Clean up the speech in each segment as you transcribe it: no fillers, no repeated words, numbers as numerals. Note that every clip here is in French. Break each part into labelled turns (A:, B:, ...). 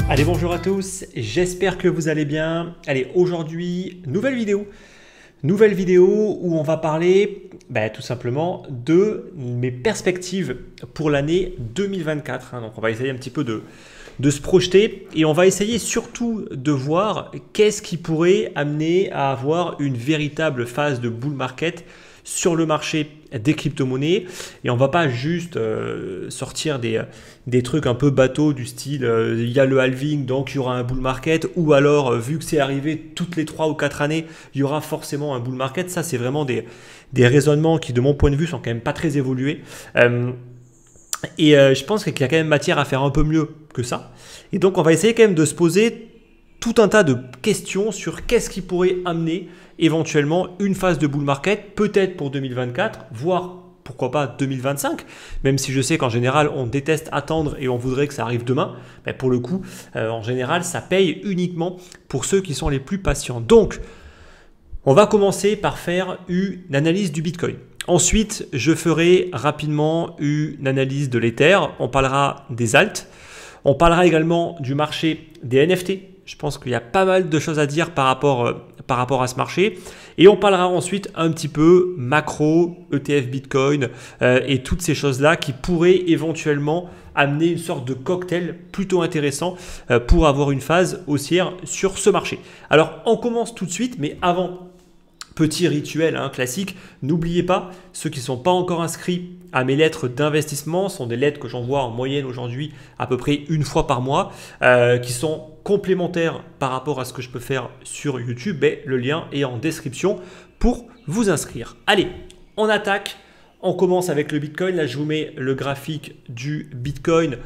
A: Allez, bonjour à tous, j'espère que vous allez bien. Allez, aujourd'hui, nouvelle vidéo où on va parler tout simplement de mes perspectives pour l'année 2024. Donc on va essayer un petit peu de se projeter et on va essayer surtout de voir qu'est-ce qui pourrait amener à avoir une véritable phase de bull market sur le marché des crypto-monnaies. Et on ne va pas juste sortir des trucs un peu bateaux du style il y a le halving donc il y aura un bull market, ou alors vu que c'est arrivé toutes les 3 ou 4 années il y aura forcément un bull market. Ça c'est vraiment des raisonnements qui de mon point de vue sont quand même pas très évolués. Je pense qu'il y a quand même matière à faire un peu mieux que ça. Et donc on va essayer quand même de se poser tout un tas de questions sur qu'est-ce qui pourrait amener éventuellement une phase de bull market, peut-être pour 2024, voire pourquoi pas 2025, même si je sais qu'en général on déteste attendre et on voudrait que ça arrive demain. Mais pour le coup, en général, ça paye uniquement pour ceux qui sont les plus patients. Donc, on va commencer par faire une analyse du Bitcoin. Ensuite, je ferai rapidement une analyse de l'Ether. On parlera des alts. On parlera également du marché des NFT. Je pense qu'il y a pas mal de choses à dire par rapport à ce marché. Et on parlera ensuite un petit peu macro, ETF Bitcoin et toutes ces choses-là qui pourraient éventuellement amener une sorte de cocktail plutôt intéressant pour avoir une phase haussière sur ce marché. Alors, on commence tout de suite, mais avant, petit rituel classique, n'oubliez pas, ceux qui ne sont pas encore inscrits à mes lettres d'investissement, sont des lettres que j'envoie en moyenne aujourd'hui à peu près une fois par mois, qui sont complémentaires par rapport à ce que je peux faire sur YouTube. Le lien est en description pour vous inscrire. Allez, on attaque. On commence avec le Bitcoin. Là, je vous mets le graphique du Bitcoin.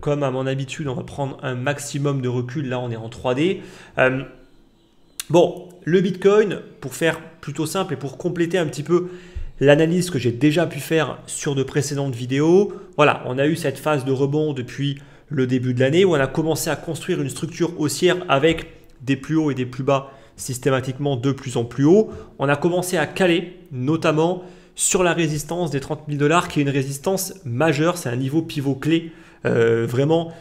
A: Comme à mon habitude, on va prendre un maximum de recul. Là, on est en 3D. Bon, le Bitcoin, pour faire plutôt simple et pour compléter un petit peu l'analyse que j'ai déjà pu faire sur de précédentes vidéos, voilà, on a eu cette phase de rebond depuis le début de l'année où on a commencé à construire une structure haussière avec des plus hauts et des plus bas systématiquement de plus en plus haut. On a commencé à caler notamment sur la résistance des 30 000 $, qui est une résistance majeure, c'est un niveau pivot clé vraiment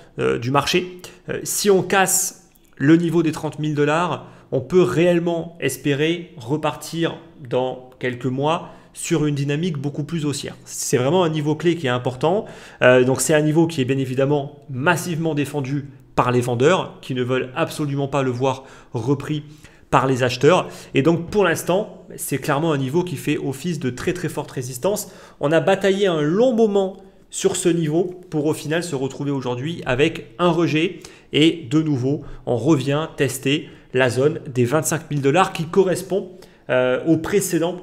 A: du marché. Si on casse le niveau des 30 000 $, on peut réellement espérer repartir dans quelques mois sur une dynamique beaucoup plus haussière. C'est vraiment un niveau clé qui est important. Donc c'est un niveau qui est bien évidemment massivement défendu par les vendeurs qui ne veulent absolument pas le voir repris par les acheteurs. Et donc pour l'instant, c'est clairement un niveau qui fait office de très très forte résistance. On a bataillé un long moment sur ce niveau pour au final se retrouver aujourd'hui avec un rejet. Et de nouveau, on revient tester la zone des 25 000 $ qui correspond au précédent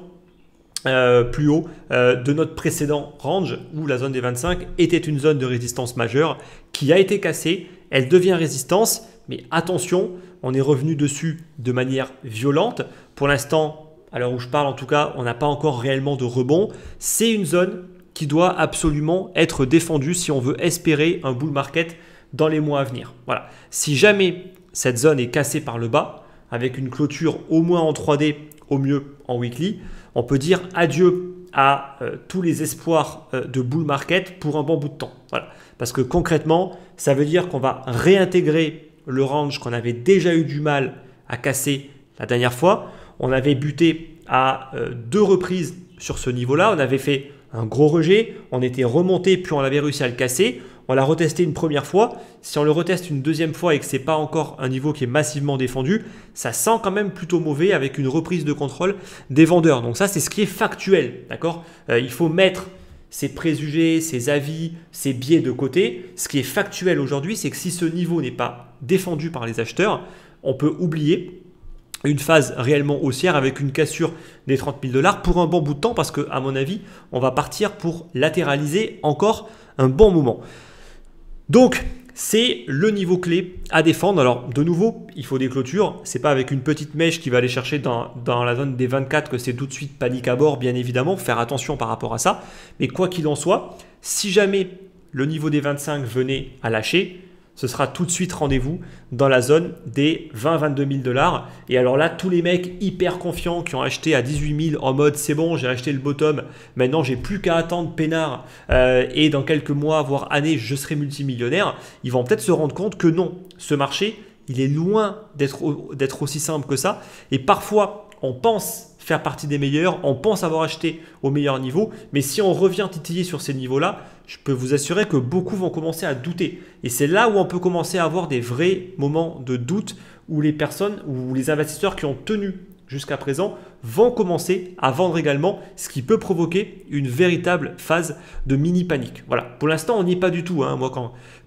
A: plus haut de notre précédent range où la zone des 25 était une zone de résistance majeure qui a été cassée. Elle devient résistance, mais attention, on est revenu dessus de manière violente. Pour l'instant, à l'heure où je parle en tout cas, on n'a pas encore réellement de rebond. C'est une zone qui doit absolument être défendue si on veut espérer un bull market dans les mois à venir. Voilà. Si jamais cette zone est cassée par le bas, avec une clôture au moins en 3D, au mieux en weekly, on peut dire adieu à tous les espoirs de bull market pour un bon bout de temps. Voilà. Parce que concrètement, ça veut dire qu'on va réintégrer le range qu'on avait déjà eu du mal à casser la dernière fois. On avait buté à 2 reprises sur ce niveau-là. On avait fait un gros rejet, on était remonté, puis on avait réussi à le casser. On l'a retesté une première fois. Si on le reteste une deuxième fois et que ce n'est pas encore un niveau qui est massivement défendu, ça sent quand même plutôt mauvais avec une reprise de contrôle des vendeurs. Donc ça, c'est ce qui est factuel. D'accord ? Il faut mettre ses préjugés, ses avis, ses biais de côté. Ce qui est factuel aujourd'hui, c'est que si ce niveau n'est pas défendu par les acheteurs, on peut oublier une phase réellement haussière avec une cassure des 30 000 $ pour un bon bout de temps parce qu'à mon avis, on va partir pour latéraliser encore un bon moment. Donc, c'est le niveau clé à défendre. Alors, de nouveau, il faut des clôtures. Ce n'est pas avec une petite mèche qui va aller chercher dans la zone des 24 que c'est tout de suite panique à bord, bien évidemment. Faire attention par rapport à ça. Mais quoi qu'il en soit, si jamais le niveau des 25 venait à lâcher, ce sera tout de suite rendez-vous dans la zone des 20-22 000 $. Et alors là, tous les mecs hyper confiants qui ont acheté à 18 000 en mode c'est bon, j'ai acheté le bottom, maintenant j'ai plus qu'à attendre peinard et dans quelques mois, voire années, je serai multimillionnaire, ils vont peut-être se rendre compte que non, ce marché, il est loin d'être aussi simple que ça. Et parfois, on pense faire partie des meilleurs, on pense avoir acheté au meilleur niveau, mais si on revient titiller sur ces niveaux-là, je peux vous assurer que beaucoup vont commencer à douter. Et c'est là où on peut commencer à avoir des vrais moments de doute où les personnes ou les investisseurs qui ont tenu jusqu'à présent vont commencer à vendre également, ce qui peut provoquer une véritable phase de mini panique. Voilà, pour l'instant, on n'y est pas du tout. Hein. Moi,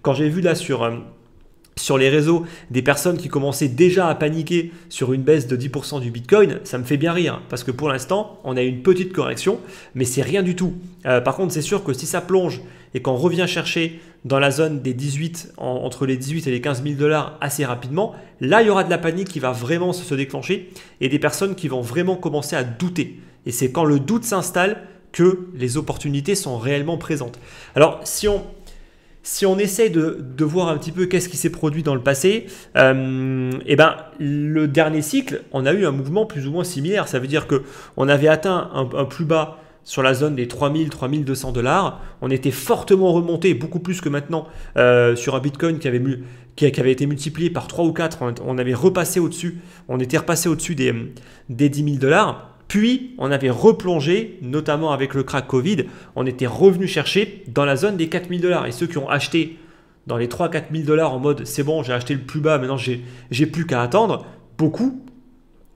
A: quand j'ai vu là sur les réseaux des personnes qui commençaient déjà à paniquer sur une baisse de 10% du Bitcoin, ça me fait bien rire parce que pour l'instant, on a une petite correction, mais c'est rien du tout. Par contre, c'est sûr que si ça plonge et qu'on revient chercher dans la zone des 18, entre les 18 et les 15 000 $ assez rapidement, là, il y aura de la panique qui va vraiment se déclencher et des personnes qui vont vraiment commencer à douter. Et c'est quand le doute s'installe que les opportunités sont réellement présentes. Alors, si on essaie de voir un petit peu qu'est-ce qui s'est produit dans le passé, le dernier cycle, on a eu un mouvement plus ou moins similaire. Ça veut dire qu'on avait atteint un plus bas sur la zone des 3000, 3200 $. On était fortement remonté, beaucoup plus que maintenant, sur un Bitcoin qui avait été multiplié par 3 ou 4. On avait repassé au-dessus, on était repassé au-dessus des 10 000 $. Puis, on avait replongé, notamment avec le crack Covid, on était revenu chercher dans la zone des 4 000 $. Et ceux qui ont acheté dans les 3-4 000 $ en mode c'est bon, j'ai acheté le plus bas, maintenant j'ai plus qu'à attendre, beaucoup,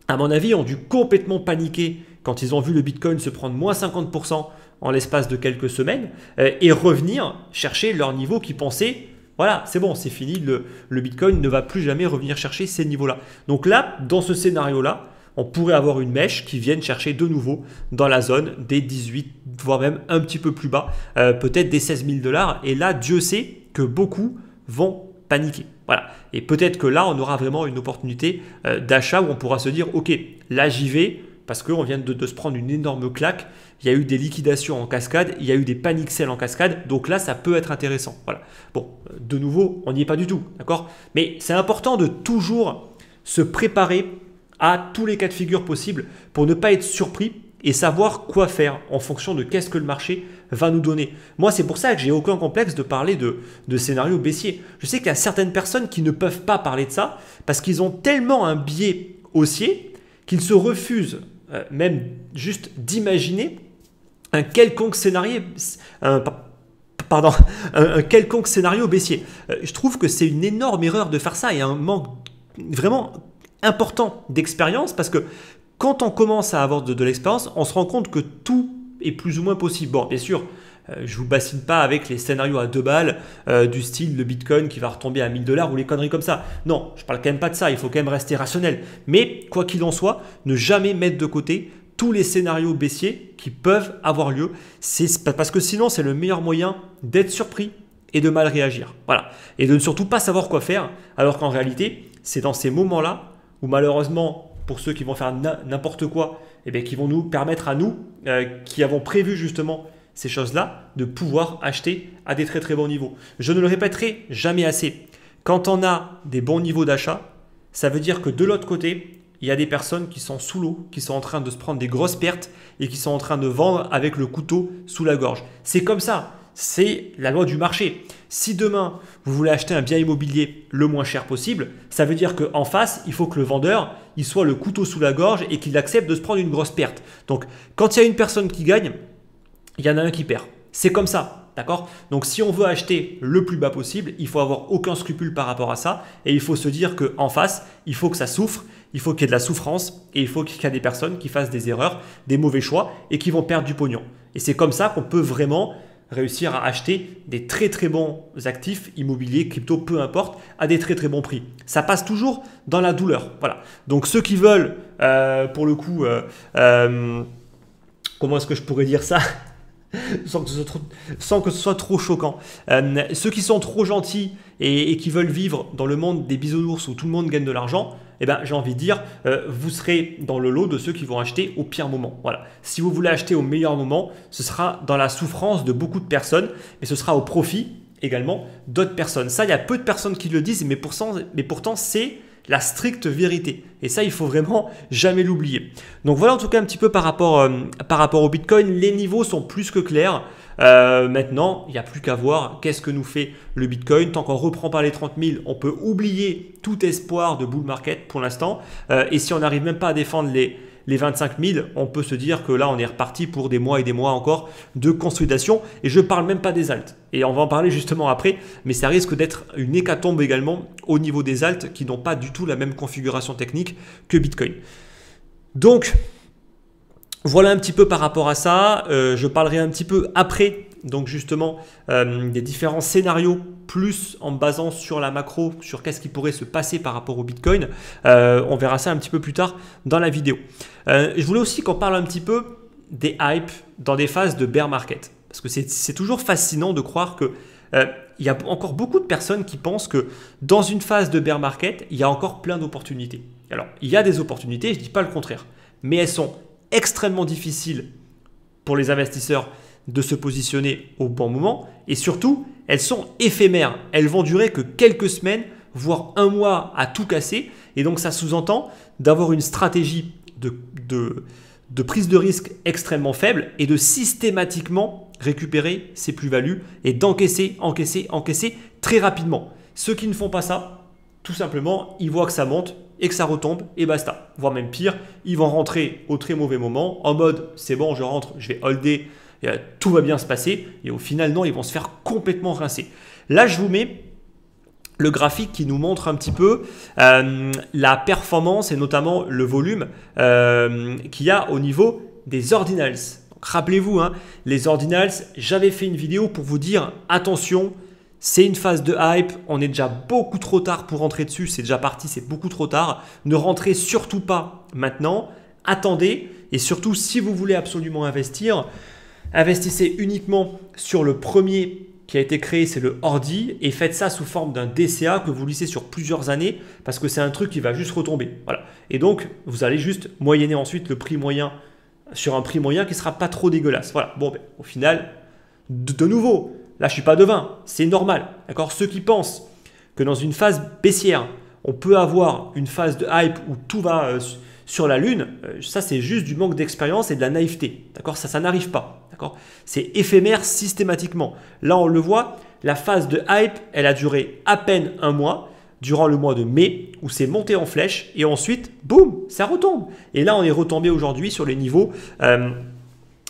A: à mon avis, ont dû complètement paniquer quand ils ont vu le Bitcoin se prendre moins 50% en l'espace de quelques semaines et revenir chercher leur niveau qu'ils pensaient. Voilà, c'est bon, c'est fini, le Bitcoin ne va plus jamais revenir chercher ces niveaux-là. Donc là, dans ce scénario-là, on pourrait avoir une mèche qui vienne chercher de nouveau dans la zone des 18, voire même un petit peu plus bas, peut-être des 16 000 $. Et là, Dieu sait que beaucoup vont paniquer. Voilà. Et peut-être que là, on aura vraiment une opportunité d'achat où on pourra se dire, ok, là j'y vais parce qu'on vient de se prendre une énorme claque. Il y a eu des liquidations en cascade, il y a eu des panic sells en cascade. Donc là, ça peut être intéressant. Voilà. Bon, de nouveau, on n'y est pas du tout, d'accord? Mais c'est important de toujours se préparer à tous les cas de figure possibles pour ne pas être surpris et savoir quoi faire en fonction de qu'est-ce que le marché va nous donner. Moi, c'est pour ça que j'ai aucun complexe de parler de scénario baissier. Je sais qu'il y a certaines personnes qui ne peuvent pas parler de ça parce qu'ils ont tellement un biais haussier qu'ils se refusent même juste d'imaginer un quelconque scénario, un quelconque scénario baissier. Je trouve que c'est une énorme erreur de faire ça et un manque vraiment important d'expérience parce que quand on commence à avoir de l'expérience, on se rend compte que tout est plus ou moins possible. Bon, bien sûr, je ne vous bassine pas avec les scénarios à 2 balles du style le Bitcoin qui va retomber à 1000 $ ou les conneries comme ça. Non, je ne parle quand même pas de ça, il faut quand même rester rationnel. Mais quoi qu'il en soit, ne jamais mettre de côté tous les scénarios baissiers qui peuvent avoir lieu. Parce que sinon, c'est le meilleur moyen d'être surpris et de mal réagir. Voilà. Et de ne surtout pas savoir quoi faire, alors qu'en réalité, c'est dans ces moments-là où malheureusement, pour ceux qui vont faire n'importe quoi, qui vont nous permettre à nous, qui avons prévu justement ces choses-là, de pouvoir acheter à des très très bons niveaux. Je ne le répéterai jamais assez. Quand on a des bons niveaux d'achat, ça veut dire que de l'autre côté, il y a des personnes qui sont sous l'eau, qui sont en train de se prendre des grosses pertes et qui sont en train de vendre avec le couteau sous la gorge. C'est comme ça. C'est la loi du marché. Si demain, vous voulez acheter un bien immobilier le moins cher possible, ça veut dire qu'en face, il faut que le vendeur il soit le couteau sous la gorge et qu'il accepte de se prendre une grosse perte. Donc, quand il y a une personne qui gagne, il y en a un qui perd. C'est comme ça. D'accord? Donc, si on veut acheter le plus bas possible, il faut avoir aucun scrupule par rapport à ça. Et il faut se dire qu'en face, il faut que ça souffre, il faut qu'il y ait de la souffrance et il faut qu'il y ait des personnes qui fassent des erreurs, des mauvais choix et qui vont perdre du pognon. Et c'est comme ça qu'on peut vraiment réussir à acheter des très très bons actifs immobiliers, crypto, peu importe, à des très très bons prix. Ça passe toujours dans la douleur. Voilà. Donc ceux qui veulent, pour le coup, comment est-ce que je pourrais dire ça sans que ce soit trop choquant. Ceux qui sont trop gentils et qui veulent vivre dans le monde des bisounours où tout le monde gagne de l'argent, j'ai envie de dire, vous serez dans le lot de ceux qui vont acheter au pire moment. Voilà. Si vous voulez acheter au meilleur moment, ce sera dans la souffrance de beaucoup de personnes, mais ce sera au profit également d'autres personnes. Ça, il y a peu de personnes qui le disent, mais pourtant c'est la stricte vérité. Et ça, il faut vraiment jamais l'oublier. Donc voilà en tout cas un petit peu par rapport au Bitcoin. Les niveaux sont plus que clairs. Maintenant, il n'y a plus qu'à voir qu'est-ce que nous fait le Bitcoin. Tant qu'on ne reprend pas les 30 000, on peut oublier tout espoir de bull market pour l'instant. Et si on n'arrive même pas à défendre les 25 000, on peut se dire que là, on est reparti pour des mois et des mois encore de consolidation. Et je ne parle même pas des alts. Et on va en parler justement après, mais ça risque d'être une hécatombe également au niveau des alts qui n'ont pas du tout la même configuration technique que Bitcoin. Donc, voilà un petit peu par rapport à ça. Je parlerai un petit peu après, donc justement, des différents scénarios, plus en me basant sur la macro, sur qu'est-ce qui pourrait se passer par rapport au Bitcoin. On verra ça un petit peu plus tard dans la vidéo. Je voulais aussi qu'on parle un petit peu des hypes dans des phases de bear market. Parce que c'est toujours fascinant de croire que il y a encore beaucoup de personnes qui pensent que dans une phase de bear market, il y a encore plein d'opportunités. Alors, il y a des opportunités, je ne dis pas le contraire, mais elles sont extrêmement difficiles pour les investisseurs de se positionner au bon moment et surtout, elles sont éphémères. Elles vont durer que quelques semaines, voire un mois à tout casser. Et donc, ça sous-entend d'avoir une stratégie de prise de risque extrêmement faible et de systématiquement récupérer ses plus-values et d'encaisser, encaisser très rapidement. Ceux qui ne font pas ça, tout simplement, ils voient que ça monte et que ça retombe et basta. Voire même pire, ils vont rentrer au très mauvais moment en mode c'est bon, je rentre, je vais holder, et, tout va bien se passer. Et au final, non, ils vont se faire complètement rincer. Là, je vous mets le graphique qui nous montre un petit peu la performance et notamment le volume qu'il y a au niveau des ordinals. Rappelez-vous, hein, les ordinals, j'avais fait une vidéo pour vous dire attention, c'est une phase de hype, on est déjà beaucoup trop tard pour rentrer dessus, c'est déjà parti, c'est beaucoup trop tard. Ne rentrez surtout pas maintenant, attendez et surtout si vous voulez absolument investir, investissez uniquement sur le premier qui a été créé, c'est le ordi et faites ça sous forme d'un DCA que vous lissez sur plusieurs années parce que c'est un truc qui va juste retomber. Voilà. Et donc, vous allez juste moyenner ensuite le prix moyen sur un prix moyen qui ne sera pas trop dégueulasse. Voilà. Bon, ben, au final, de nouveau, là, je ne suis pas devin, c'est normal. D'accord ? Ceux qui pensent que dans une phase baissière, on peut avoir une phase de hype où tout va sur la lune, ça, c'est juste du manque d'expérience et de la naïveté. D'accord ? Ça n'arrive pas. D'accord ? C'est éphémère systématiquement. Là, on le voit, la phase de hype, elle a duré à peine un mois, durant le mois de mai, où c'est monté en flèche, et ensuite, boum, ça retombe. Et là, on est retombé aujourd'hui sur les niveaux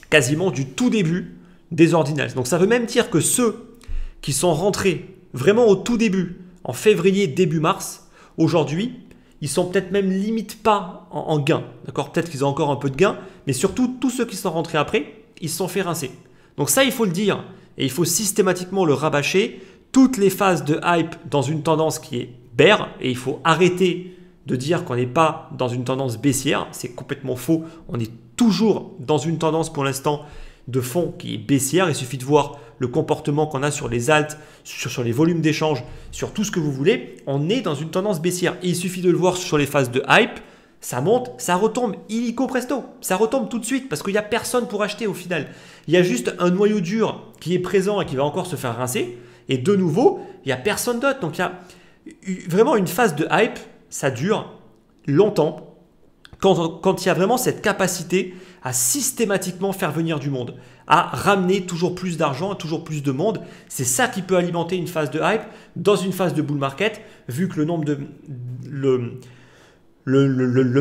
A: quasiment du tout début des ordinals. Donc, ça veut même dire que ceux qui sont rentrés vraiment au tout début, en février, début mars, aujourd'hui, ils sont peut-être même limite pas en gain. D'accord ? Peut-être qu'ils ont encore un peu de gain, mais surtout, tous ceux qui sont rentrés après, ils se sont fait rincer. Donc ça, il faut le dire et il faut systématiquement le rabâcher. Toutes les phases de hype dans une tendance qui est bear et il faut arrêter de dire qu'on n'est pas dans une tendance baissière. C'est complètement faux. On est toujours dans une tendance pour l'instant de fond qui est baissière. Il suffit de voir le comportement qu'on a sur les alts, sur les volumes d'échange, sur tout ce que vous voulez. On est dans une tendance baissière. Et il suffit de le voir sur les phases de hype. Ça monte, ça retombe, illico presto, ça retombe tout de suite parce qu'il n'y a personne pour acheter au final. Il y a juste un noyau dur qui est présent et qui va encore se faire rincer. Et de nouveau, il n'y a personne d'autre. Donc il y a vraiment une phase de hype, ça dure longtemps quand il y a vraiment cette capacité à systématiquement faire venir du monde, à ramener toujours plus d'argent, toujours plus de monde. C'est ça qui peut alimenter une phase de hype dans une phase de bull market, vu que le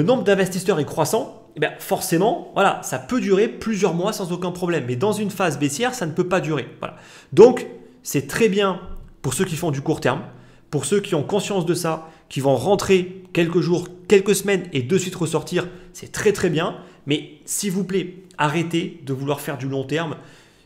A: nombre d'investisseurs est croissant, eh bien forcément, voilà, ça peut durer plusieurs mois sans aucun problème. Mais dans une phase baissière, ça ne peut pas durer. Voilà. Donc, c'est très bien pour ceux qui font du court terme, pour ceux qui ont conscience de ça, qui vont rentrer quelques jours, quelques semaines et de suite ressortir, c'est très très bien. Mais s'il vous plaît, arrêtez de vouloir faire du long terme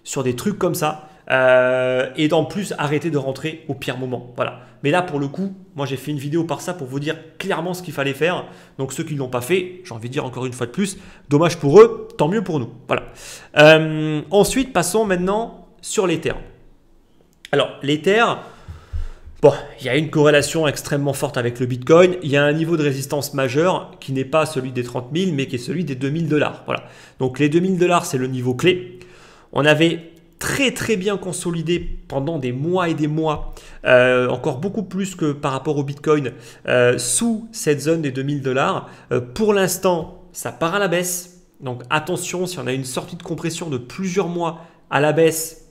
A: sur des trucs comme ça. Et en plus, arrêtez de rentrer au pire moment. Voilà. Mais là, pour le coup, moi, j'ai fait une vidéo par ça pour vous dire clairement ce qu'il fallait faire. Donc, ceux qui ne l'ont pas fait, j'ai envie de dire encore une fois de plus, dommage pour eux, tant mieux pour nous. Voilà. Ensuite, passons maintenant sur l'Ether. Alors, l'Ether, bon, il y a une corrélation extrêmement forte avec le Bitcoin. Il y a un niveau de résistance majeur qui n'est pas celui des 30 000, mais qui est celui des $2000. Voilà. Donc, les $2000, c'est le niveau clé. On avait très bien consolidé pendant des mois et des mois, encore beaucoup plus que par rapport au Bitcoin, sous cette zone des 2000 $. Pour l'instant, ça part à la baisse. Donc attention, si on a une sortie de compression de plusieurs mois à la baisse,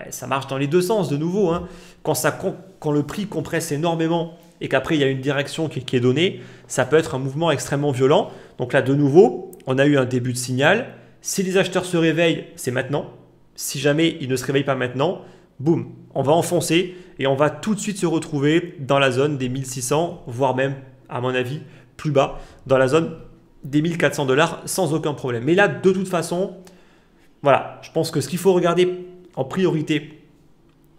A: ça marche dans les deux sens de nouveau. Hein. Quand le prix compresse énormément et qu'après il y a une direction qui est donnée, ça peut être un mouvement extrêmement violent. Donc là, de nouveau, on a eu un début de signal. Si les acheteurs se réveillent, c'est maintenant. Si jamais ils ne se réveillent pas maintenant, boum, on va enfoncer et on va tout de suite se retrouver dans la zone des 1600, voire même, à mon avis, plus bas, dans la zone des 1400 $ sans aucun problème. Mais là, de toute façon, voilà, je pense que ce qu'il faut regarder en priorité,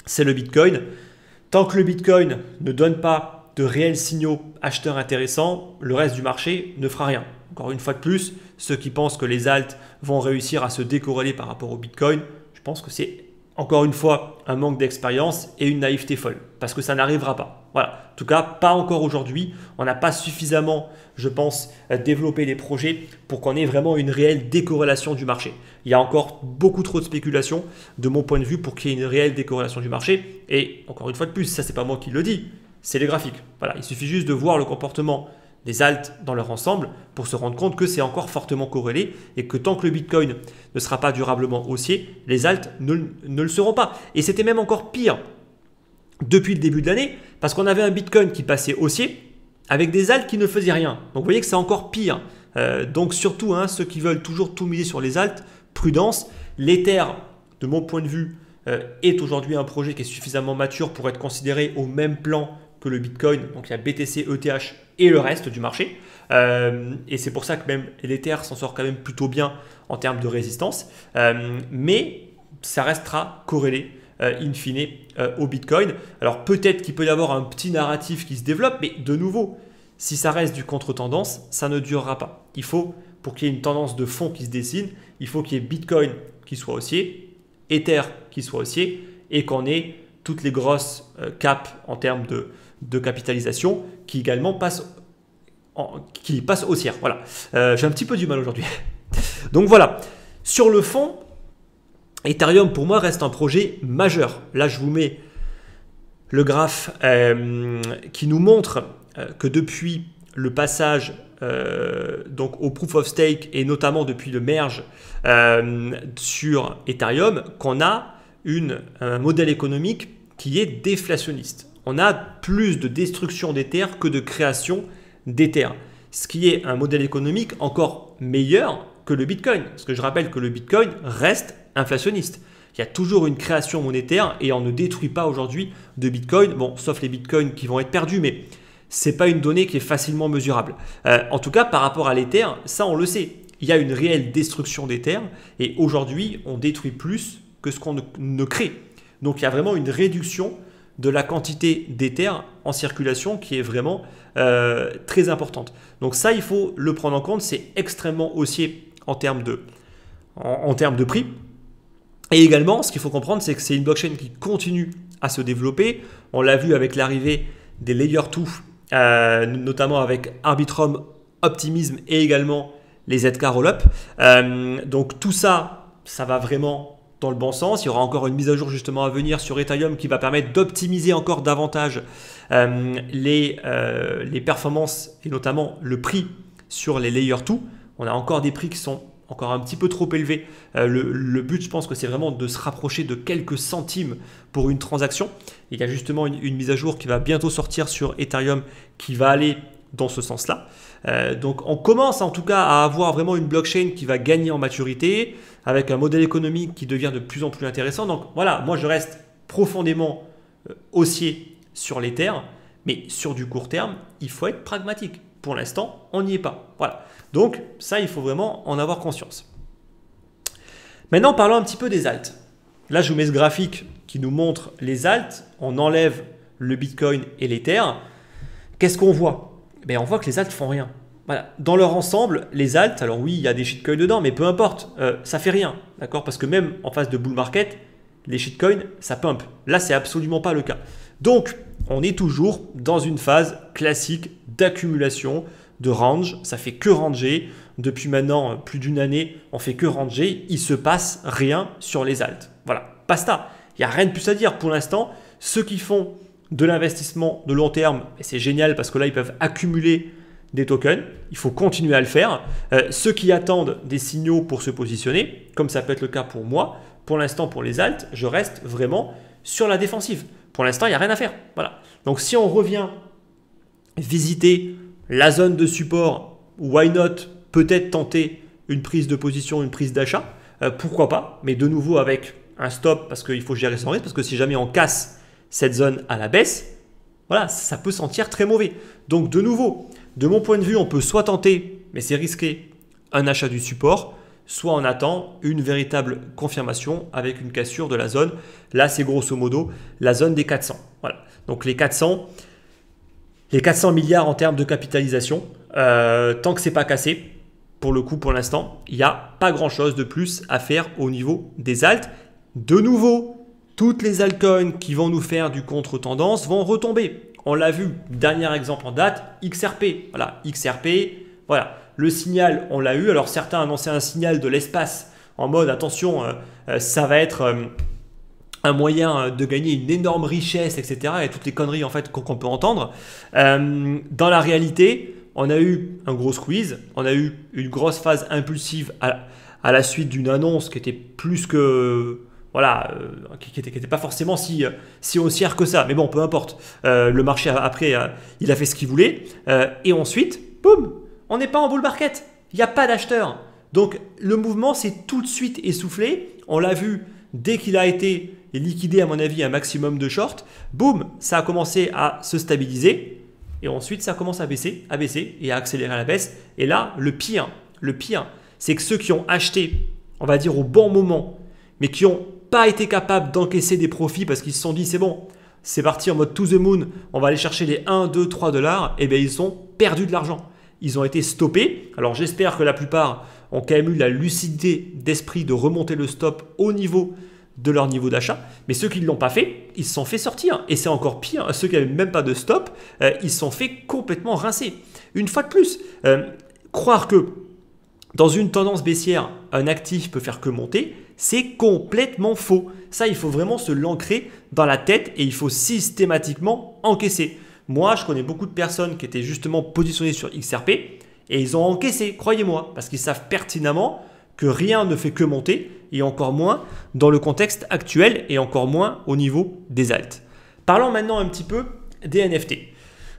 A: c'est le Bitcoin. Tant que le Bitcoin ne donne pas de réels signaux acheteurs intéressants, le reste du marché ne fera rien. Encore une fois de plus, ceux qui pensent que les alts vont réussir à se décorréler par rapport au Bitcoin, je pense que c'est encore une fois un manque d'expérience et une naïveté folle, parce que ça n'arrivera pas. Voilà. En tout cas, pas encore aujourd'hui. On n'a pas suffisamment, je pense, développé les projets pour qu'on ait vraiment une réelle décorrélation du marché. Il y a encore beaucoup trop de spéculation de mon point de vue pour qu'il y ait une réelle décorrélation du marché. Et encore une fois de plus, ça c'est pas moi qui le dis, c'est les graphiques. Voilà, il suffit juste de voir le comportement des alts dans leur ensemble pour se rendre compte que c'est encore fortement corrélé et que tant que le Bitcoin ne sera pas durablement haussier, les alts ne le seront pas. Et c'était même encore pire depuis le début de l'année parce qu'on avait un Bitcoin qui passait haussier avec des alts qui ne faisaient rien. Donc vous voyez que c'est encore pire. Donc surtout, ceux qui veulent toujours tout miser sur les alts, prudence. L'Ether, de mon point de vue, est aujourd'hui un projet qui est suffisamment mature pour être considéré au même plan que le Bitcoin. Donc il y a BTC, ETH et le reste du marché. Et c'est pour ça que même l'Ether s'en sort quand même plutôt bien en termes de résistance. Mais ça restera corrélé in fine au Bitcoin. Alors peut-être qu'il peut y avoir un petit narratif qui se développe, mais de nouveau, si ça reste du contre-tendance, ça ne durera pas. Il faut, pour qu'il y ait une tendance de fond qui se dessine, il faut qu'il y ait Bitcoin qui soit haussier, Ether qui soit haussier et qu'on ait toutes les grosses caps en termes de capitalisation qui également passent haussière. Voilà. J'ai un petit peu du mal aujourd'hui. Donc voilà. Sur le fond, Ethereum pour moi reste un projet majeur. Là, je vous mets le graphe qui nous montre que depuis le passage donc au Proof of Stake et notamment depuis le merge sur Ethereum, qu'on a un modèle économique qui est déflationniste. On a plus de destruction d'Ether que de création d'Ether, ce qui est un modèle économique encore meilleur que le Bitcoin. Parce que je rappelle que le Bitcoin reste inflationniste. Il y a toujours une création monétaire et on ne détruit pas aujourd'hui de Bitcoin, bon, sauf les Bitcoins qui vont être perdus, mais ce n'est pas une donnée qui est facilement mesurable. En tout cas, par rapport à l'Ether, ça on le sait. Il y a une réelle destruction d'Ether et aujourd'hui, on détruit plus que ce qu'on ne crée. Donc, il y a vraiment une réduction de la quantité d'Ether en circulation qui est vraiment très importante. Donc ça, il faut le prendre en compte. C'est extrêmement haussier en termes de prix. Et également, ce qu'il faut comprendre, c'est que c'est une blockchain qui continue à se développer. On l'a vu avec l'arrivée des Layer 2, notamment avec Arbitrum, Optimism et également les ZK Rollup. Donc tout ça, ça va vraiment dans le bon sens. Il y aura encore une mise à jour justement à venir sur Ethereum qui va permettre d'optimiser encore davantage les performances et notamment le prix sur les Layer 2. On a encore des prix qui sont encore un petit peu trop élevés. Le but, je pense que c'est vraiment de se rapprocher de quelques centimes pour une transaction. Il y a justement une mise à jour qui va bientôt sortir sur Ethereum qui va aller dans ce sens-là. Donc on commence en tout cas à avoir vraiment une blockchain qui va gagner en maturité avec un modèle économique qui devient de plus en plus intéressant. Donc voilà, moi je reste profondément haussier sur l'Ether, mais sur du court terme, il faut être pragmatique. Pour l'instant, on n'y est pas. Voilà. Donc ça, il faut vraiment en avoir conscience. Maintenant, parlons un petit peu des alts. Là, je vous mets ce graphique qui nous montre les alts. On enlève le Bitcoin et l'Ether. Qu'est-ce qu'on voit? On voit que les alts font rien. Voilà. Dans leur ensemble, les alts, alors oui, il y a des shitcoins dedans, mais peu importe, ça fait rien. D'accord? Parce que même en phase de bull market, les shitcoins, ça pump. Là, c'est absolument pas le cas. Donc, on est toujours dans une phase classique d'accumulation, de range. Ça fait que ranger. Depuis maintenant plus d'une année, on fait que ranger. Il ne se passe rien sur les alts. Voilà. basta. Il n'y a rien de plus à dire pour l'instant. Ceux qui font de l'investissement de long terme, et c'est génial parce que là, ils peuvent accumuler des tokens. Il faut continuer à le faire. Ceux qui attendent des signaux pour se positionner, comme ça peut être le cas pour moi, pour l'instant, pour les alts, je reste vraiment sur la défensive. Pour l'instant, il n'y a rien à faire. Voilà. Donc, si on revient visiter la zone de support, why not peut-être tenter une prise de position, une prise d'achat, pourquoi pas, mais de nouveau avec un stop parce qu'il faut gérer son risque, parce que si jamais on casse cette zone à la baisse, voilà, ça peut sentir très mauvais. Donc de nouveau, de mon point de vue, on peut soit tenter, mais c'est risqué, un achat du support, soit on attend une véritable confirmation avec une cassure de la zone. Là, c'est grosso modo la zone des 400. Voilà. Donc les 400 milliards en termes de capitalisation, tant que ce n'est pas cassé, pour le coup, pour l'instant, il n'y a pas grand-chose de plus à faire au niveau des alts. De nouveau, toutes les altcoins qui vont nous faire du contre-tendance vont retomber. On l'a vu, dernier exemple en date, XRP. Voilà, XRP, voilà. Le signal, on l'a eu. Alors certains annonçaient un signal de l'espace en mode attention, ça va être un moyen de gagner une énorme richesse, etc. Et toutes les conneries en fait qu'on peut entendre. Dans la réalité, on a eu un gros squeeze, on a eu une grosse phase impulsive à la suite d'une annonce qui était plus que... Voilà, qui n'était pas forcément si haussière que ça. Mais bon, peu importe. Le marché, après, il a fait ce qu'il voulait. Et ensuite, boum, on n'est pas en bull market. Il n'y a pas d'acheteurs. Donc, le mouvement s'est tout de suite essoufflé. On l'a vu dès qu'il a été liquidé, à mon avis, un maximum de short. Boum, ça a commencé à se stabiliser. Et ensuite, ça commence à baisser et à accélérer à la baisse. Et là, le pire, c'est que ceux qui ont acheté, on va dire au bon moment, mais qui n'ont pas été capables d'encaisser des profits parce qu'ils se sont dit c'est bon, c'est parti en mode to the moon, on va aller chercher les 1, 2, 3 $, et bien ils ont perdu de l'argent. Ils ont été stoppés. Alors j'espère que la plupart ont quand même eu la lucidité d'esprit de remonter le stop au niveau de leur niveau d'achat. Mais ceux qui ne l'ont pas fait, ils se sont fait sortir. Et c'est encore pire, ceux qui n'avaient même pas de stop, ils se sont fait complètement rincer. Une fois de plus, croire que dans une tendance baissière, un actif peut faire que monter, c'est complètement faux. Ça, il faut vraiment se l'ancrer dans la tête et il faut systématiquement encaisser. Moi, je connais beaucoup de personnes qui étaient justement positionnées sur XRP et ils ont encaissé, croyez-moi, parce qu'ils savent pertinemment que rien ne fait que monter et encore moins dans le contexte actuel et encore moins au niveau des alts. Parlons maintenant un petit peu des NFT.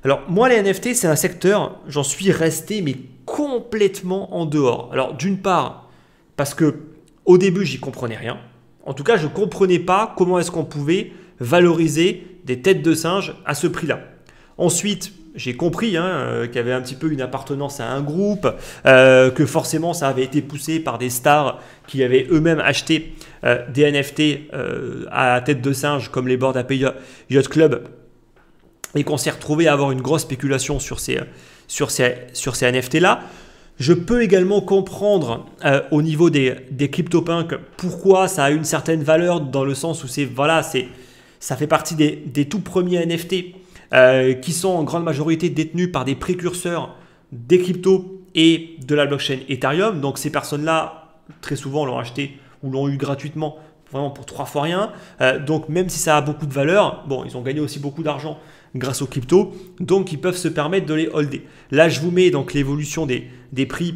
A: Alors moi, les NFT, c'est un secteur, j'en suis resté mais complètement en dehors. Alors d'une part, parce que au début, j'y comprenais rien. En tout cas, je ne comprenais pas comment est-ce qu'on pouvait valoriser des têtes de singe à ce prix-là. Ensuite, j'ai compris qu'il y avait un petit peu une appartenance à un groupe, que forcément ça avait été poussé par des stars qui avaient eux-mêmes acheté des NFT à tête de singe comme les Bored Ape Yacht Club et qu'on s'est retrouvé à avoir une grosse spéculation sur ces NFT-là. Je peux également comprendre au niveau des CryptoPunks pourquoi ça a une certaine valeur dans le sens où ça fait partie des tout premiers NFT qui sont en grande majorité détenus par des précurseurs des cryptos et de la blockchain Ethereum. Donc ces personnes-là, très souvent, l'ont acheté ou l'ont eu gratuitement vraiment pour 3 fois rien. Donc même si ça a beaucoup de valeur, bon, ils ont gagné aussi beaucoup d'argent grâce aux cryptos, donc ils peuvent se permettre de les holder. Là, je vous mets donc l'évolution des prix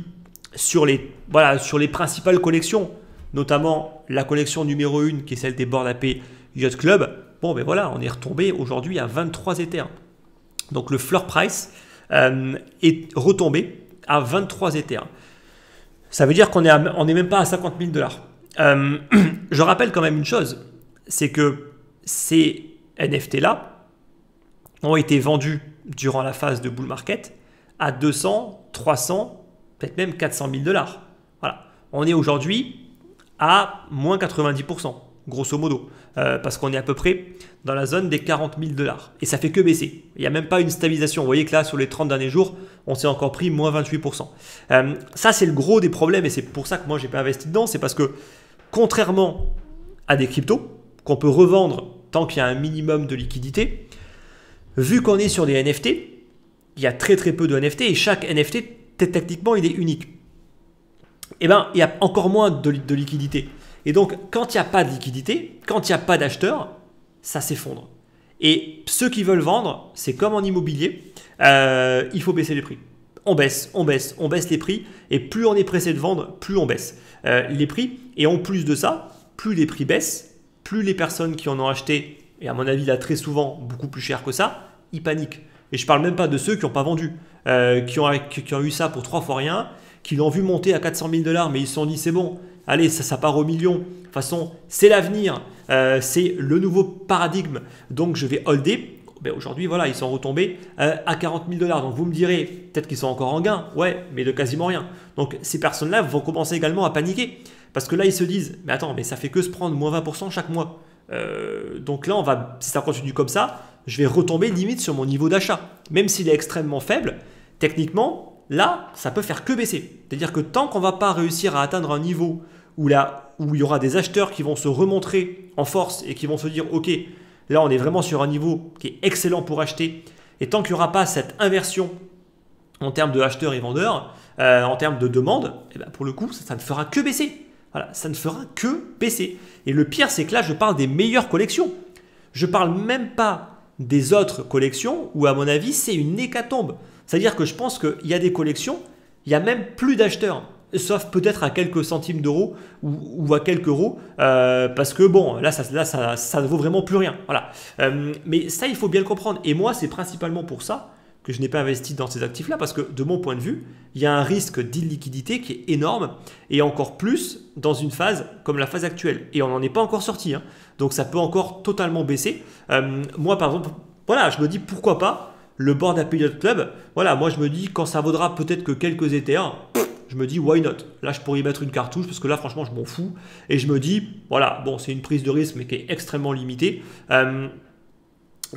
A: sur les principales collections, notamment la collection numéro 1 qui est celle des Bored Ape Yacht Club. Bon, ben voilà, on est retombé aujourd'hui à 23 Ethers. Donc le floor price est retombé à 23 Ethers. Ça veut dire qu'on n'est même pas à 50 000 $. Je rappelle quand même une chose, c'est que ces NFT-là ont été vendus durant la phase de bull market à 200, 300, peut-être même 400 000 $. Voilà. On est aujourd'hui à moins 90%, grosso modo, parce qu'on est à peu près dans la zone des 40 000 $. Et ça fait que baisser. Il n'y a même pas une stabilisation. Vous voyez que là, sur les 30 derniers jours, on s'est encore pris moins 28%. Ça, c'est le gros des problèmes et c'est pour ça que moi, je n'ai pas investi dedans. C'est parce que contrairement à des cryptos qu'on peut revendre tant qu'il y a un minimum de liquidité, vu qu'on est sur des NFT, il y a très très peu de NFT et chaque NFT, techniquement, il est unique. Eh bien, il y a encore moins de liquidité. Et donc, quand il n'y a pas de liquidité, quand il n'y a pas d'acheteurs, ça s'effondre. Et ceux qui veulent vendre, c'est comme en immobilier, il faut baisser les prix. On baisse les prix, et plus on est pressé de vendre, plus on baisse les prix. Et en plus de ça, plus les prix baissent, plus les personnes qui en ont acheté, et à mon avis là très souvent beaucoup plus cher que ça, ils paniquent. Et je ne parle même pas de ceux qui n'ont pas vendu, qui ont eu ça pour 3 fois rien, qui l'ont vu monter à 400 000 $, mais ils se sont dit c'est bon, allez, ça part au million. De toute façon, c'est l'avenir, c'est le nouveau paradigme, donc je vais holder. Ben aujourd'hui, voilà, ils sont retombés à 40 000 $. Donc vous me direz, peut-être qu'ils sont encore en gain, ouais, mais de quasiment rien. Donc ces personnes-là vont commencer également à paniquer. Parce que là, ils se disent, mais attends, mais ça fait que se prendre moins 20% chaque mois. Donc là, si ça continue comme ça, je vais retomber limite sur mon niveau d'achat. Même s'il est extrêmement faible, techniquement, là, ça peut faire que baisser. C'est-à-dire que tant qu'on ne va pas réussir à atteindre un niveau où il y aura des acheteurs qui vont se remontrer en force et qui vont se dire, ok, là, on est vraiment sur un niveau qui est excellent pour acheter. Et tant qu'il n'y aura pas cette inversion en termes de acheteurs et vendeurs, en termes de demande, eh ben pour le coup, ça ne fera que baisser. Voilà, ça ne fera que baisser. Et le pire, c'est que là, je parle des meilleures collections. Je ne parle même pas des autres collections où, à mon avis, c'est une hécatombe. C'est-à-dire que je pense qu'il y a des collections, il n'y a même plus d'acheteurs. Sauf peut-être à quelques centimes d'euros ou à quelques euros, parce que bon, là, ça ne vaut vraiment plus rien. Voilà. Mais ça, il faut bien le comprendre. Et moi, c'est principalement pour ça que je n'ai pas investi dans ces actifs-là, parce que de mon point de vue, il y a un risque d'illiquidité qui est énorme, et encore plus dans une phase comme la phase actuelle. Et on n'en est pas encore sorti, hein. Donc ça peut encore totalement baisser. Moi, par exemple, voilà, je me dis pourquoi pas le Bored Ape Yacht Club. Voilà, moi je me dis quand ça vaudra peut-être que quelques Ethers, je me dis why not. Là, je pourrais y mettre une cartouche parce que là, franchement, je m'en fous. Et je me dis, voilà, bon, c'est une prise de risque, mais qui est extrêmement limitée.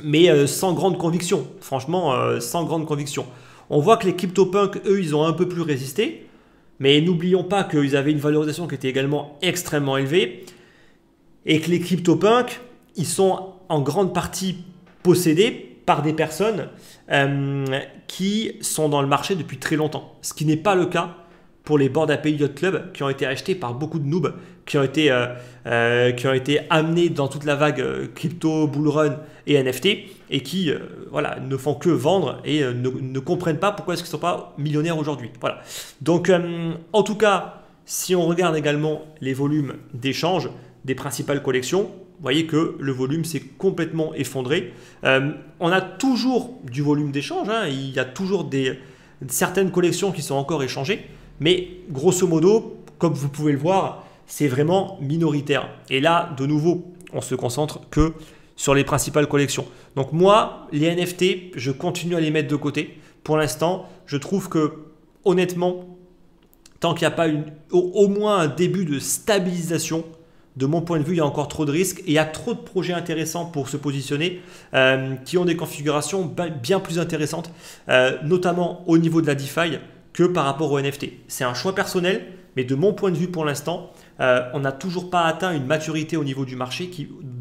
A: Mais sans grande conviction. Franchement, sans grande conviction. On voit que les CryptoPunks, eux, ils ont un peu plus résisté. Mais n'oublions pas qu'ils avaient une valorisation qui était également extrêmement élevée. Et que les CryptoPunks, ils sont en grande partie possédés par des personnes qui sont dans le marché depuis très longtemps. Ce qui n'est pas le cas pour les Bored Ape Yacht Club qui ont été achetés par beaucoup de noobs, qui ont été amenés dans toute la vague crypto, bullrun et NFT et qui voilà, ne font que vendre et ne comprennent pas pourquoi est-ce qu'ils ne sont pas millionnaires aujourd'hui. Voilà. Donc en tout cas, si on regarde également les volumes d'échange des principales collections, vous voyez que le volume s'est complètement effondré. On a toujours du volume d'échange, hein, il y a toujours certaines collections qui sont encore échangées, mais grosso modo, comme vous pouvez le voir, c'est vraiment minoritaire. Et là, de nouveau, on se concentre que sur les principales collections. Donc moi, les NFT, je continue à les mettre de côté. Pour l'instant, je trouve que, honnêtement, tant qu'il n'y a pas au moins un début de stabilisation, de mon point de vue, il y a encore trop de risques et il y a trop de projets intéressants pour se positionner qui ont des configurations bien plus intéressantes, notamment au niveau de la DeFi que par rapport au NFT. C'est un choix personnel, mais de mon point de vue pour l'instant, on n'a toujours pas atteint une maturité au niveau du marché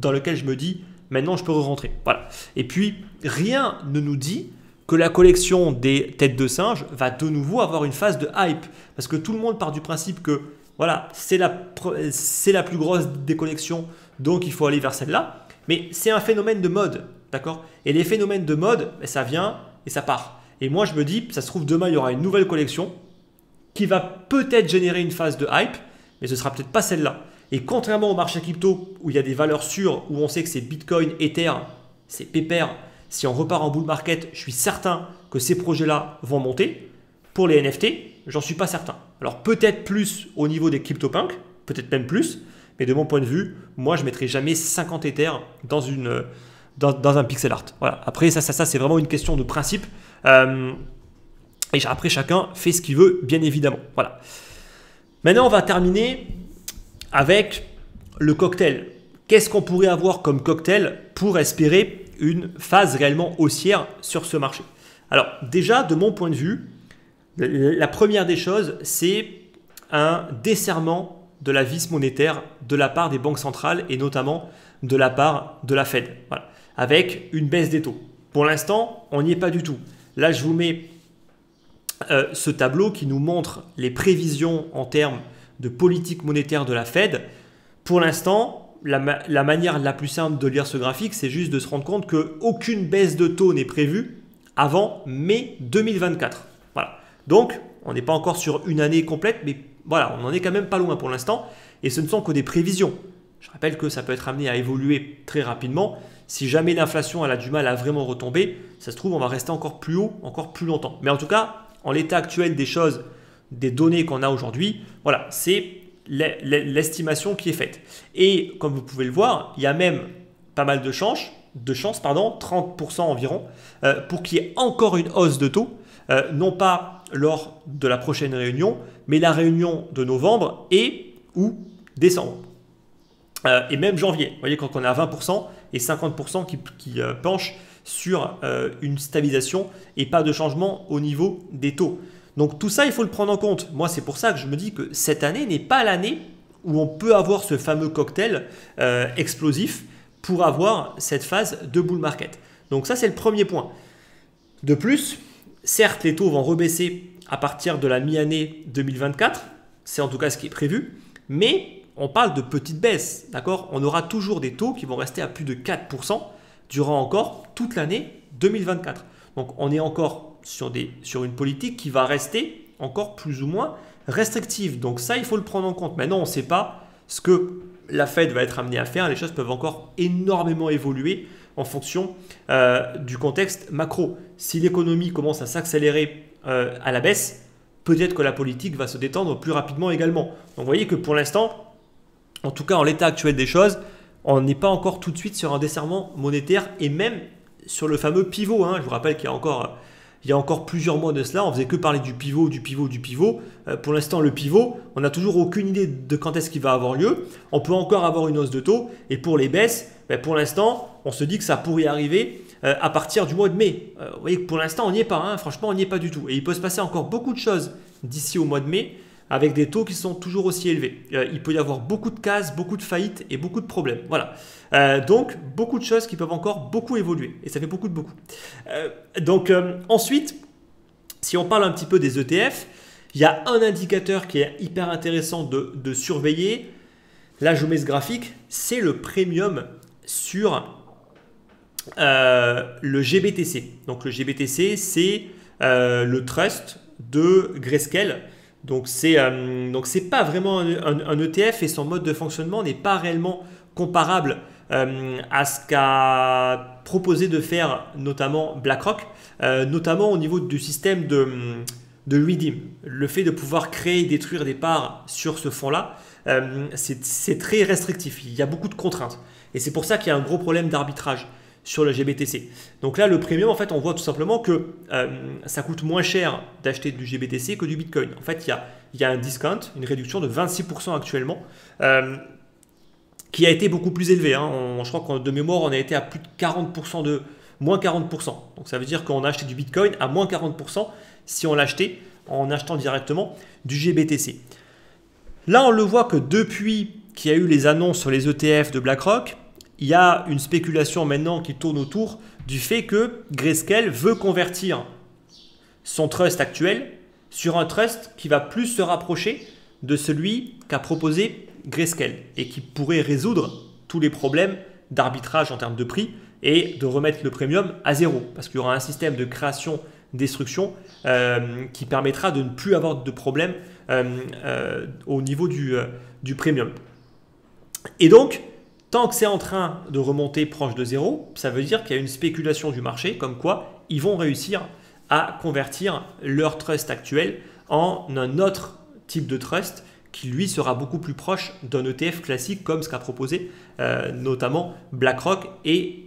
A: dans lequel je me dis maintenant je peux re-rentrer. Voilà. Et puis rien ne nous dit que la collection des têtes de singe va de nouveau avoir une phase de hype, parce que tout le monde part du principe que voilà, c'est la plus grosse des collections, donc il faut aller vers celle-là. Mais c'est un phénomène de mode, d'accord? Et les phénomènes de mode, ça vient et ça part. Et moi, je me dis, ça se trouve, demain, il y aura une nouvelle collection qui va peut-être générer une phase de hype, mais ce ne sera peut-être pas celle-là. Et contrairement au marché crypto, où il y a des valeurs sûres, où on sait que c'est Bitcoin, Ether, c'est pépère, si on repart en bull market, je suis certain que ces projets-là vont monter. Pour les NFT, j'en suis pas certain. Alors peut-être plus au niveau des CryptoPunks, peut-être même plus, mais de mon point de vue, moi, je ne mettrai jamais 50 Ethers dans un pixel art. Voilà. Après, ça c'est vraiment une question de principe. Et après, chacun fait ce qu'il veut, bien évidemment. Voilà. Maintenant, on va terminer avec le cocktail. Qu'est-ce qu'on pourrait avoir comme cocktail pour espérer une phase réellement haussière sur ce marché? Alors déjà, de mon point de vue, la première des choses, c'est un desserrement de la vis monétaire de la part des banques centrales et notamment de la part de la Fed, voilà, avec une baisse des taux. Pour l'instant, on n'y est pas du tout. Là, je vous mets ce tableau qui nous montre les prévisions en termes de politique monétaire de la Fed. pour l'instant, la manière la plus simple de lire ce graphique, c'est juste de se rendre compte qu'aucune baisse de taux n'est prévue avant mai 2024. Voilà. Donc, on n'est pas encore sur une année complète, mais voilà, on n'en est quand même pas loin pour l'instant. Et ce ne sont que des prévisions. Je rappelle que ça peut être amené à évoluer très rapidement. Si jamais l'inflation a du mal à vraiment retomber, ça se trouve, on va rester encore plus haut, encore plus longtemps. Mais en tout cas, en l'état actuel des choses, des données qu'on a aujourd'hui, voilà, c'est l'estimation qui est faite. Et comme vous pouvez le voir, il y a même pas mal de chances, 30% environ, pour qu'il y ait encore une hausse de taux, non pas lors de la prochaine réunion, mais la réunion de novembre et ou décembre. Et même janvier. Vous voyez, quand on est à 20% et 50% qui penchent sur une stabilisation et pas de changement au niveau des taux. Donc tout ça, il faut le prendre en compte. Moi, c'est pour ça que je me dis que cette année n'est pas l'année où on peut avoir ce fameux cocktail explosif pour avoir cette phase de bull market. Donc ça, c'est le premier point. De plus, certes, les taux vont rebaisser à partir de la mi-année 2024. C'est en tout cas ce qui est prévu. Mais on parle de petites baisses, d'accord? On aura toujours des taux qui vont rester à plus de 4% durant encore toute l'année 2024. Donc on est encore sur une politique qui va rester encore plus ou moins restrictive. Donc ça, il faut le prendre en compte. Maintenant, on ne sait pas ce que la Fed va être amenée à faire. Les choses peuvent encore énormément évoluer en fonction du contexte macro. Si l'économie commence à s'accélérer à la baisse, peut-être que la politique va se détendre plus rapidement également. Donc vous voyez que pour l'instant, en tout cas en l'état actuel des choses, on n'est pas encore tout de suite sur un desserrement monétaire et même sur le fameux pivot. Je vous rappelle qu'il y a encore plusieurs mois de cela, on ne faisait que parler du pivot. Pour l'instant, le pivot, on n'a toujours aucune idée de quand est-ce qu'il va avoir lieu. On peut encore avoir une hausse de taux. Et pour les baisses, pour l'instant, on se dit que ça pourrait arriver à partir du mois de mai. Vous voyez que pour l'instant, on n'y est pas. Franchement, on n'y est pas du tout. Et il peut se passer encore beaucoup de choses d'ici au mois de mai avec des taux qui sont toujours aussi élevés. Il peut y avoir beaucoup de cases, beaucoup de faillites et beaucoup de problèmes. Voilà. Donc, beaucoup de choses qui peuvent encore beaucoup évoluer. Et ça fait beaucoup de beaucoup. Ensuite, si on parle un petit peu des ETF, il y a un indicateur qui est hyper intéressant de surveiller. Là, je vous mets ce graphique. C'est le premium sur le GBTC. Donc, le GBTC, c'est le trust de Grayscale. Donc, c'est pas vraiment un ETF et son mode de fonctionnement n'est pas réellement comparable à ce qu'a proposé de faire notamment BlackRock, notamment au niveau du système de redeem. Le fait de pouvoir créer et détruire des parts sur ce fonds-là, c'est très restrictif. Il y a beaucoup de contraintes. Et c'est pour ça qu'il y a un gros problème d'arbitrage sur le GBTC. Donc là, le premium, en fait, on voit tout simplement que ça coûte moins cher d'acheter du GBTC que du Bitcoin. En fait, il y a un discount, une réduction de 26% actuellement, qui a été beaucoup plus élevé. Je crois qu'en de mémoire, on a été à plus de 40% moins 40%. Donc ça veut dire qu'on a acheté du Bitcoin à moins 40% si on l'achetait en achetant directement du GBTC. Là, on le voit que depuis qu'il y a eu les annonces sur les ETF de BlackRock, il y a une spéculation maintenant qui tourne autour du fait que Grayscale veut convertir son trust actuel sur un trust qui va plus se rapprocher de celui qu'a proposé Grayscale et qui pourrait résoudre tous les problèmes d'arbitrage en termes de prix et de remettre le premium à zéro parce qu'il y aura un système de création-destruction qui permettra de ne plus avoir de problème au niveau du premium. Et donc, tant que c'est en train de remonter proche de zéro, ça veut dire qu'il y a une spéculation du marché comme quoi ils vont réussir à convertir leur trust actuel en un autre type de trust qui lui sera beaucoup plus proche d'un ETF classique comme ce qu'a proposé notamment BlackRock et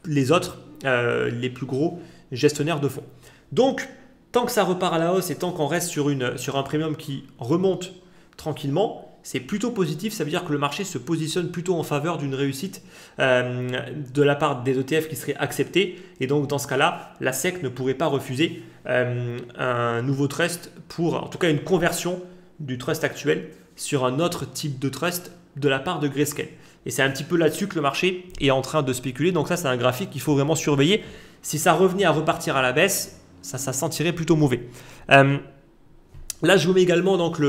A: les autres, les plus gros gestionnaires de fonds. Donc, tant que ça repart à la hausse et tant qu'on reste sur un premium qui remonte tranquillement, c'est plutôt positif. Ça veut dire que le marché se positionne plutôt en faveur d'une réussite de la part des ETF qui seraient acceptés. Et donc, dans ce cas-là, la SEC ne pourrait pas refuser un nouveau trust pour, en tout cas, une conversion du trust actuel sur un autre type de trust de la part de Grayscale. Et c'est un petit peu là-dessus que le marché est en train de spéculer. Donc ça, c'est un graphique qu'il faut vraiment surveiller. Si ça revenait à repartir à la baisse, ça sentirait plutôt mauvais. Là, je vous mets également donc,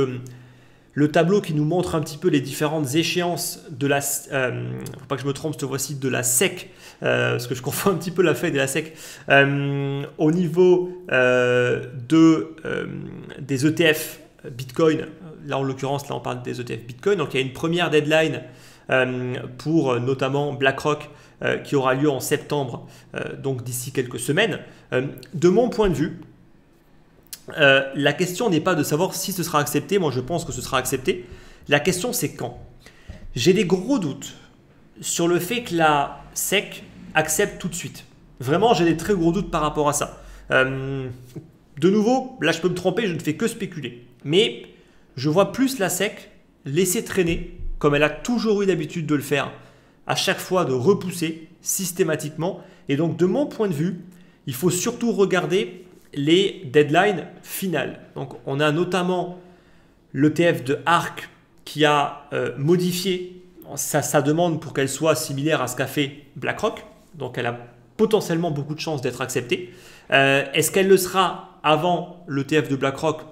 A: le tableau qui nous montre un petit peu les différentes échéances de la, faut pas que je me trompe cette fois-ci, de la SEC, parce que je confonds un petit peu la Fed et la SEC, au niveau des ETF Bitcoin. Là, en l'occurrence, là, on parle des ETF Bitcoin. Donc, il y a une première deadline pour notamment BlackRock qui aura lieu en septembre, donc d'ici quelques semaines. De mon point de vue, la question n'est pas de savoir si ce sera accepté. Moi, je pense que ce sera accepté. La question, c'est quand. J'ai des gros doutes sur le fait que la SEC accepte tout de suite. Vraiment, j'ai des très gros doutes par rapport à ça. De nouveau, là, je peux me tromper, je ne fais que spéculer. Mais je vois plus la SEC laisser traîner, comme elle a toujours eu l'habitude de le faire, à chaque fois de repousser systématiquement. Et donc, de mon point de vue, il faut surtout regarder les deadlines finales. Donc, on a notamment l'ETF de ARK qui a modifié sa demande pour qu'elle soit similaire à ce qu'a fait BlackRock. Donc, elle a potentiellement beaucoup de chances d'être acceptée. Est-ce qu'elle le sera avant l'ETF de BlackRock?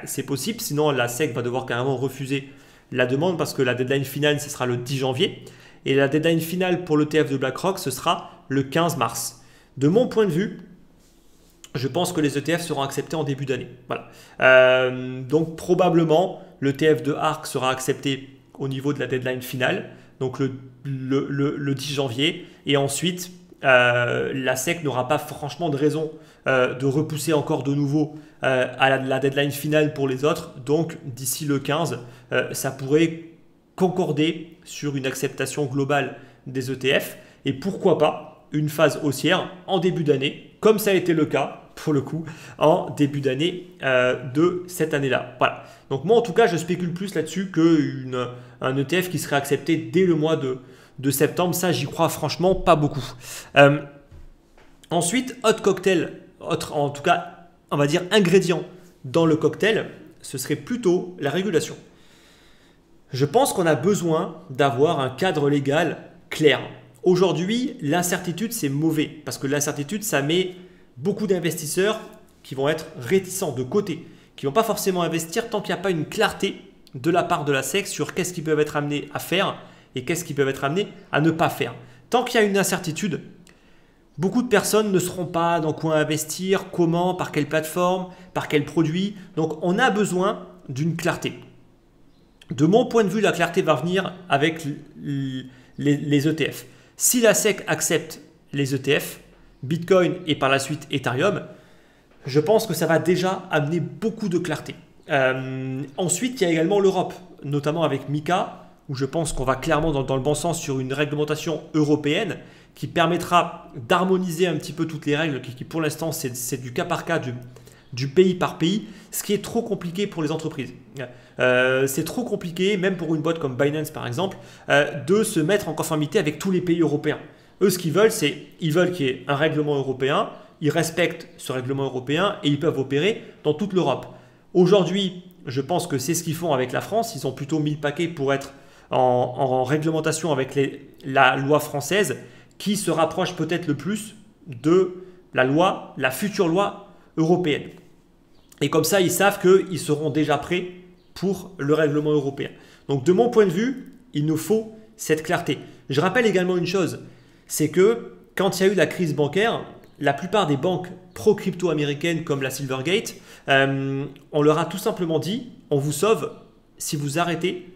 A: C'est possible, sinon la SEC va devoir carrément refuser la demande parce que la deadline finale, ce sera le 10 janvier. Et la deadline finale pour l'ETF de BlackRock, ce sera le 15 mars. De mon point de vue, je pense que les ETF seront acceptés en début d'année. Voilà. Donc probablement, l'ETF de ARK sera accepté au niveau de la deadline finale, donc le 10 janvier. Et ensuite, la SEC n'aura pas franchement de raison de repousser encore de nouveau à la deadline finale pour les autres. Donc d'ici le 15, ça pourrait concorder sur une acceptation globale des ETF. Et pourquoi pas une phase haussière en début d'année, comme ça a été le cas pour le coup en début d'année de cette année-là. Voilà. Donc moi en tout cas, je spécule plus là-dessus qu'un ETF qui serait accepté dès le mois de septembre. Ça, j'y crois franchement pas beaucoup. Ensuite, hot cocktail, en tout cas, on va dire ingrédient dans le cocktail, ce serait plutôt la régulation. Je pense qu'on a besoin d'avoir un cadre légal clair. Aujourd'hui, l'incertitude, c'est mauvais parce que l'incertitude, ça met beaucoup d'investisseurs qui vont être réticents de côté, qui ne vont pas forcément investir tant qu'il n'y a pas une clarté de la part de la SEC sur qu'est-ce qu'ils peuvent être amenés à faire et qu'est-ce qu'ils peuvent être amenés à ne pas faire. Tant qu'il y a une incertitude, beaucoup de personnes ne sauront pas dans quoi investir, comment, par quelle plateforme, par quel produit. Donc, on a besoin d'une clarté. De mon point de vue, la clarté va venir avec les ETF. Si la SEC accepte les ETF, Bitcoin et par la suite Ethereum, je pense que ça va déjà amener beaucoup de clarté. Ensuite, il y a également l'Europe, notamment avec MiCA, où je pense qu'on va clairement dans le bon sens sur une réglementation européenne qui permettra d'harmoniser un petit peu toutes les règles qui pour l'instant, c'est du cas par cas, du pays par pays, ce qui est trop compliqué pour les entreprises. C'est trop compliqué, même pour une boîte comme Binance par exemple, de se mettre en conformité avec tous les pays européens. Eux, ce qu'ils veulent, ils veulent qu'il y ait un règlement européen, ils respectent ce règlement européen et ils peuvent opérer dans toute l'Europe. Aujourd'hui, je pense que c'est ce qu'ils font avec la France. Ils ont plutôt mis le paquet pour être en réglementation avec la loi française qui se rapproche peut-être le plus de la future loi européenne. Et comme ça, ils savent qu'ils seront déjà prêts pour le règlement européen. Donc, de mon point de vue, il nous faut cette clarté. Je rappelle également une chose, c'est que quand il y a eu la crise bancaire, la plupart des banques pro-crypto américaines comme la Silvergate, on leur a tout simplement dit, on vous sauve si vous arrêtez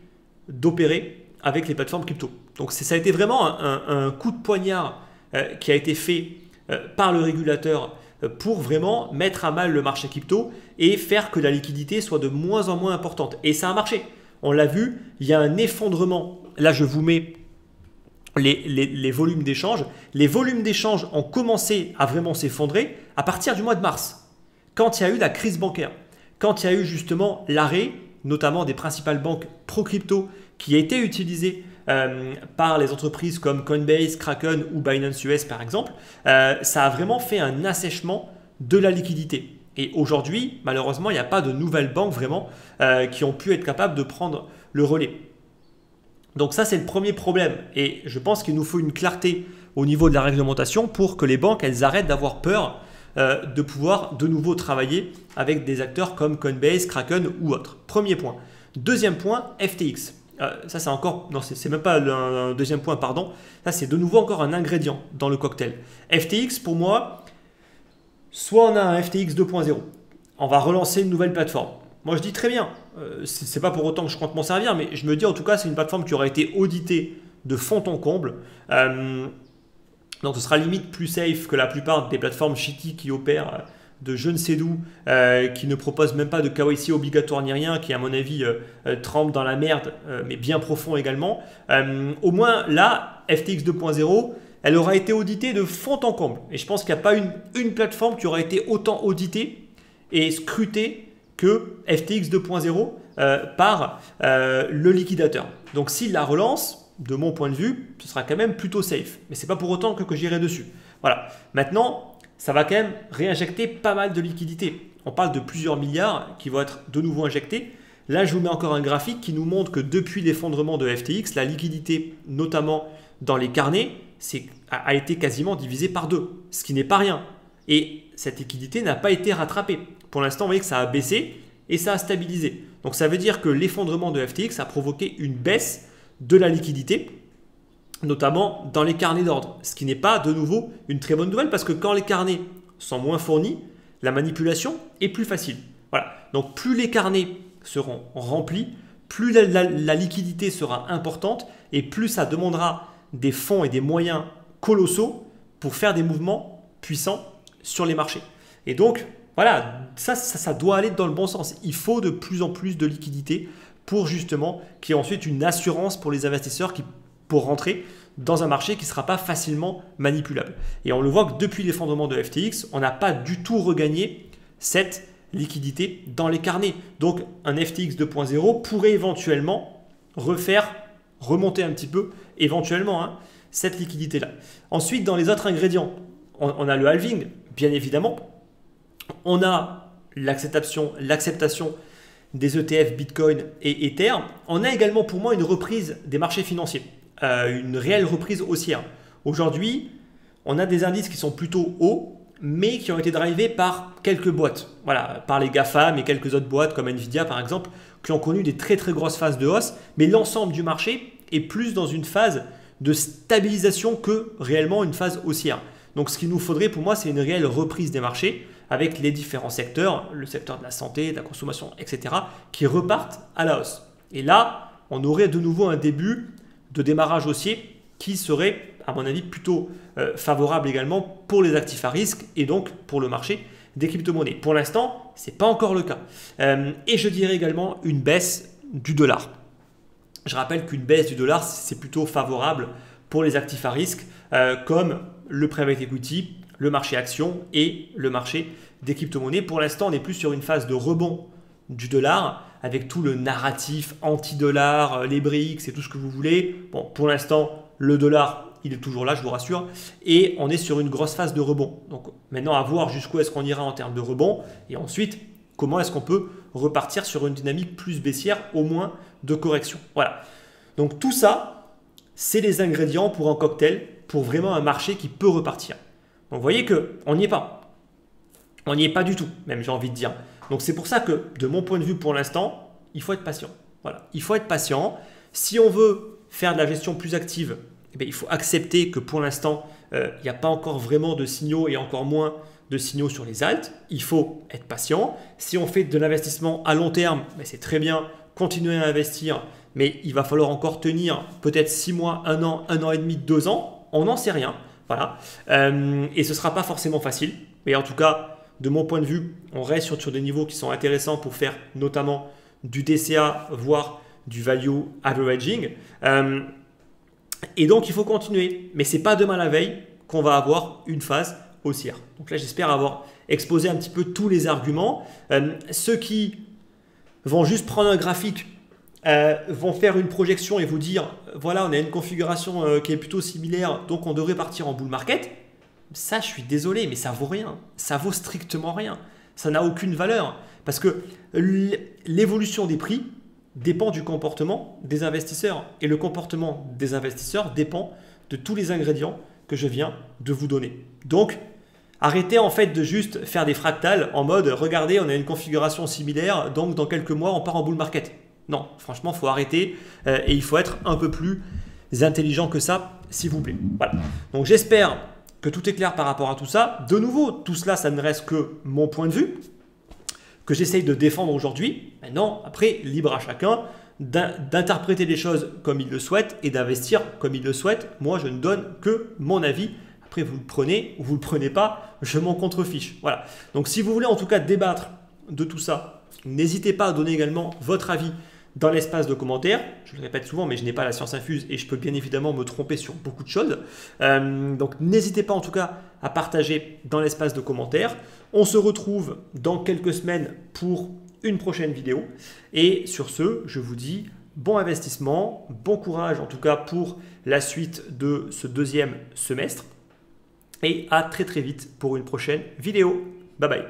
A: d'opérer avec les plateformes crypto. Donc ça a été vraiment un coup de poignard qui a été fait par le régulateur pour vraiment mettre à mal le marché crypto et faire que la liquidité soit de moins en moins importante. Et ça a marché. On l'a vu, il y a un effondrement. Là, je vous mets les volumes d'échange. Les volumes d'échange ont commencé à vraiment s'effondrer à partir du mois de mars, quand il y a eu la crise bancaire, quand il y a eu justement l'arrêt, notamment des principales banques pro-crypto qui a été utilisées par les entreprises comme Coinbase, Kraken ou Binance US par exemple. Ça a vraiment fait un assèchement de la liquidité. Et aujourd'hui, malheureusement, il n'y a pas de nouvelles banques vraiment qui ont pu être capables de prendre le relais. Donc ça, c'est le premier problème. Et je pense qu'il nous faut une clarté au niveau de la réglementation pour que les banques, elles arrêtent d'avoir peur de pouvoir de nouveau travailler avec des acteurs comme Coinbase, Kraken ou autres. Premier point. Deuxième point, FTX. Ça c'est encore, non c'est même pas un deuxième point, pardon. Ça c'est de nouveau encore un ingrédient dans le cocktail. FTX pour moi, soit on a un FTX 2.0, on va relancer une nouvelle plateforme. Moi je dis très bien, c'est pas pour autant que je compte m'en servir, mais je me dis en tout cas c'est une plateforme qui aura été auditée de fond en comble. Donc ce sera limite plus safe que la plupart des plateformes shitty qui opèrent de je ne sais d'où, qui ne proposent même pas de KYC obligatoire ni rien, qui à mon avis trempe dans la merde, mais bien profond également. Au moins là, FTX 2.0, elle aura été auditée de fond en comble. Et je pense qu'il n'y a pas une plateforme qui aura été autant auditée et scrutée que FTX 2.0 par le liquidateur. Donc s'il la relance, de mon point de vue, ce sera quand même plutôt safe. Mais ce n'est pas pour autant que j'irai dessus. Voilà. Maintenant, ça va quand même réinjecter pas mal de liquidités. On parle de plusieurs milliards qui vont être de nouveau injectés. Là, je vous mets encore un graphique qui nous montre que depuis l'effondrement de FTX, la liquidité, notamment dans les carnets, a été quasiment divisée par 2, ce qui n'est pas rien. Et cette liquidité n'a pas été rattrapée. Pour l'instant, vous voyez que ça a baissé et ça a stabilisé. Donc ça veut dire que l'effondrement de FTX a provoqué une baisse de la liquidité, notamment dans les carnets d'ordre, ce qui n'est pas de nouveau une très bonne nouvelle parce que quand les carnets sont moins fournis, la manipulation est plus facile. Voilà. Donc plus les carnets seront remplis, plus la liquidité sera importante et plus ça demandera des fonds et des moyens colossaux pour faire des mouvements puissants sur les marchés. Et donc voilà, ça doit aller dans le bon sens. Il faut de plus en plus de liquidité pour justement qu'il y ait ensuite une assurance pour les investisseurs pour rentrer dans un marché qui ne sera pas facilement manipulable. Et on le voit que depuis l'effondrement de FTX, on n'a pas du tout regagné cette liquidité dans les carnets. Donc un FTX 2.0 pourrait éventuellement remonter un petit peu, éventuellement, cette liquidité-là. Ensuite, dans les autres ingrédients, on a le halving, bien évidemment. On a l'acceptation des ETF Bitcoin et Ether. On a également pour moi une reprise des marchés financiers, une réelle reprise haussière. Aujourd'hui, on a des indices qui sont plutôt hauts, mais qui ont été drivés par quelques boîtes, voilà, par les GAFAM et quelques autres boîtes comme Nvidia par exemple, qui ont connu des très très grosses phases de hausse, mais l'ensemble du marché est plus dans une phase de stabilisation que réellement une phase haussière. Donc ce qu'il nous faudrait pour moi, c'est une réelle reprise des marchés avec les différents secteurs, le secteur de la santé, de la consommation, etc., qui repartent à la hausse. Et là, on aurait de nouveau un début de démarrage haussier qui serait, à mon avis, plutôt favorable également pour les actifs à risque et donc pour le marché des crypto-monnaies. Pour l'instant, ce n'est pas encore le cas. Et je dirais également une baisse du dollar. Je rappelle qu'une baisse du dollar, c'est plutôt favorable pour les actifs à risque comme le private equity, le marché action et le marché des crypto-monnaies. Pour l'instant, on est plus sur une phase de rebond du dollar avec tout le narratif anti-dollar, les BRICS et tout ce que vous voulez. Bon, pour l'instant, le dollar, il est toujours là, je vous rassure. Et on est sur une grosse phase de rebond. Donc maintenant, à voir jusqu'où est-ce qu'on ira en termes de rebond. Et ensuite, comment est-ce qu'on peut repartir sur une dynamique plus baissière, au moins de correction. Voilà. Donc tout ça, c'est les ingrédients pour un cocktail, pour vraiment un marché qui peut repartir. Donc vous voyez qu'on n'y est pas. On n'y est pas du tout, même j'ai envie de dire. Donc c'est pour ça que, de mon point de vue pour l'instant, il faut être patient. Voilà, il faut être patient. Si on veut faire de la gestion plus active, eh bien, il faut accepter que pour l'instant, il n'y a pas encore vraiment de signaux et encore moins de signaux sur les alts. Il faut être patient. Si on fait de l'investissement à long terme, c'est très bien, continuer à investir, mais il va falloir encore tenir peut-être 6 mois, 1 an et demi, 2 ans. On n'en sait rien. Voilà. Et ce ne sera pas forcément facile. Mais en tout cas, de mon point de vue, on reste sur des niveaux qui sont intéressants pour faire notamment du DCA, voire du value averaging. Et donc, il faut continuer. Mais ce n'est pas demain la veille qu'on va avoir une phase haussière. Donc là, j'espère avoir exposé un petit peu tous les arguments. Ceux qui vont juste prendre un graphique, vont faire une projection et vous dire, voilà, on a une configuration qui est plutôt similaire, donc on devrait partir en bull market. Ça, je suis désolé, mais ça vaut rien. Ça vaut strictement rien. Ça n'a aucune valeur. Parce que l'évolution des prix dépend du comportement des investisseurs. Et le comportement des investisseurs dépend de tous les ingrédients que je viens de vous donner. Donc, arrêtez en fait de juste faire des fractales en mode, regardez, on a une configuration similaire, donc dans quelques mois, on part en bull market. Non, franchement, il faut arrêter et il faut être un peu plus intelligent que ça, s'il vous plaît. Voilà. Donc j'espère que tout est clair par rapport à tout ça. De nouveau, tout cela, ça ne reste que mon point de vue, que j'essaye de défendre aujourd'hui. Maintenant, après, libre à chacun d'interpréter les choses comme il le souhaite et d'investir comme il le souhaite. Moi, je ne donne que mon avis. Après, vous le prenez ou vous ne le prenez pas, je m'en contrefiche. Voilà. Donc, si vous voulez en tout cas débattre de tout ça, n'hésitez pas à donner également votre avis dans l'espace de commentaires. Je le répète souvent, mais je n'ai pas la science infuse et je peux bien évidemment me tromper sur beaucoup de choses. Donc, n'hésitez pas en tout cas à partager dans l'espace de commentaires. On se retrouve dans quelques semaines pour une prochaine vidéo. Et sur ce, je vous dis bon investissement, bon courage en tout cas pour la suite de ce deuxième semestre. Et à très très vite pour une prochaine vidéo. Bye bye.